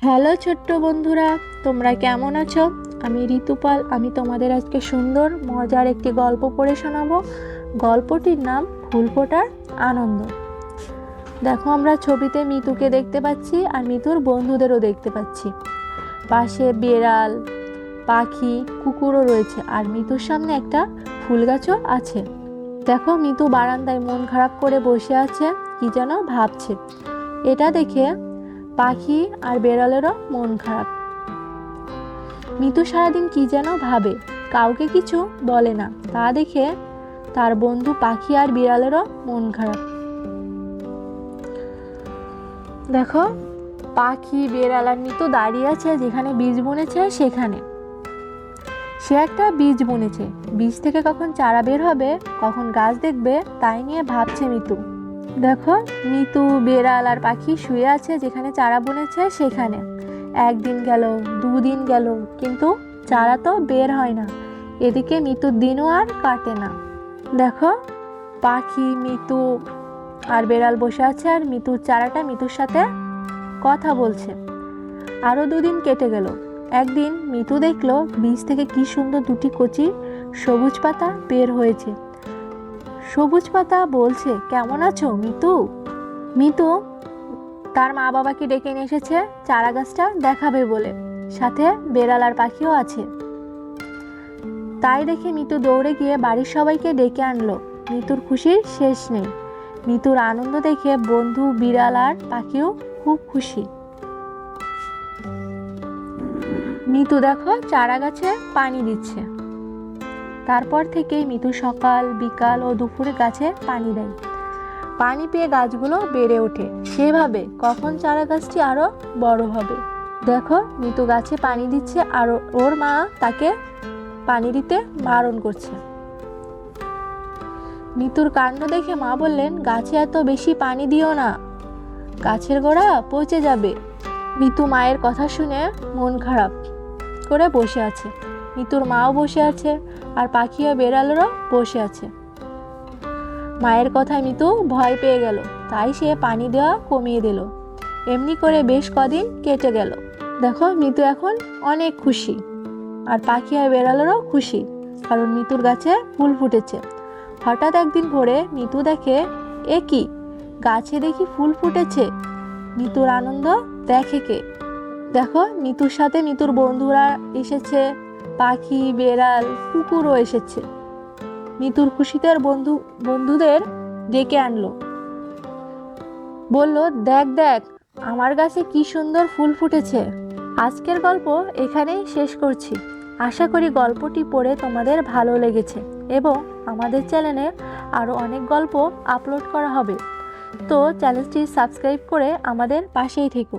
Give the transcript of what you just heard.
Hello ছোট্ট বন্ধুরা, তোমরা কেমন আছো? আমি ঋতুপাল। আমি তোমাদের আজকে সুন্দর মজার একটি গল্প পড়ে শোনাবো। গল্পটির নাম ফুল ফোটার আনন্দ। দেখো, আমরা ছবিতে মিতুকে দেখতে পাচ্ছি আর মিতুর বন্ধুদেরও দেখতে পাচ্ছি। পাশে বিড়াল, পাখি, কুকুরও রয়েছে আর মিতুর সামনে একটা ফুল গাছও আছে। দেখো, মিতু বারান্দায় মন খারাপ করে বসে আছে, কি যেন ভাবছে। এটা দেখে পাখি আর বেড়ালেরও মন খারাপ। মিতু সারাদিন কি যেন ভাবে, কাউকে কিছু বলে না। তা দেখে তার বন্ধু পাখি আর বিড়ালেরও মন খারাপ। দেখো, পাখি, বেড়াল আর মিতু দাঁড়িয়ে আছে যেখানে বীজ বুনেছে সেখানে। সে একটা বীজ বুনেছে, বীজ থেকে কখন চারা বের হবে, কখন গাছ দেখবে, তাই নিয়ে ভাবছে মিতু। দেখো, মিতু, বেড়াল আর পাখি শুয়ে আছে যেখানে চারা বুনেছে সেখানে। একদিন গেল, দুদিন গেল, কিন্তু চারা তো বের হয় না। এদিকে মিতুর দিনও আর কাটে না। দেখো, পাখি, মিতু আর বেড়াল বসে আছে আর মিতুর চারাটা মিতুর সাথে কথা বলছে। আরও দুদিন কেটে গেল। একদিন মিতু দেখলো বীজ থেকে কি সুন্দর দুটি কচি সবুজ পাতা বের হয়েছে। সবুজ পাতা বলছে, কেমন আছো মিতু? মিতু তার মা বাবাকে ডেকে নিয়ে এসেছে চারা গাছটা দেখাবে বলে। সাথে বেড়াল আর পাখিও আছে। তাই দেখে মিতু দৌড়ে গিয়ে বাড়ির সবাইকে ডেকে আনলো। মিতুর খুশির শেষ নেই। মিতুর আনন্দ দেখে বন্ধু, বিড়াল আর পাখিও খুব খুশি। মিতু দেখো চারা গাছে পানি দিচ্ছে। তারপর থেকেই মিতু সকাল, বিকাল ও দুপুরে গাছে পানি দেয়। পানি পেয়ে গাছগুলো বেড়ে ওঠে। সেভাবে কখন চারা গাছটি আরো বড় হবে। দেখো, মিতু গাছে পানি দিচ্ছে আর ওর মা তাকে পানি দিতে বারণ করছে। মিতুর কাণ্ড দেখে মা বললেন, গাছে এত বেশি পানি দিও না, গাছের গোড়া পচে যাবে। মিতু মায়ের কথা শুনে মন খারাপ করে বসে আছে। মিতুর মাও বসে আছে আর পাখি ও বেড়ালেরও বসে আছে। মায়ের কথায় মিতু ভয় পেয়ে গেল, তাই সে পানি দেওয়া কমিয়ে দিল। এমনি করে বেশ কদিন কেটে গেল। দেখো, মিতু এখন অনেক খুশি আর পাখি আর বেড়ালেরও খুশি, কারণ মিতুর গাছে ফুল ফুটেছে। হঠাৎ একদিন ভোরে মিতু দেখে, এ কি, গাছে দেখি ফুল ফুটেছে। মিতুর আনন্দ দেখে কে? দেখো, মিতুর সাথে মিতুর বন্ধুরা এসেছে, পাখি, বেড়াল, কুকুরও এসেছে। মিতুর খুশিতে বন্ধুদের ডেকে আনলো। বলল, দেখ দেখ, আমার গাছে কি সুন্দর ফুল ফুটেছে। আজকের গল্প এখানেই শেষ করছি। আশা করি গল্পটি পড়ে তোমাদের ভালো লেগেছে এবং আমাদের চ্যানেলে আরও অনেক গল্প আপলোড করা হবে। তো চ্যানেলটি সাবস্ক্রাইব করে আমাদের পাশেই থেকো।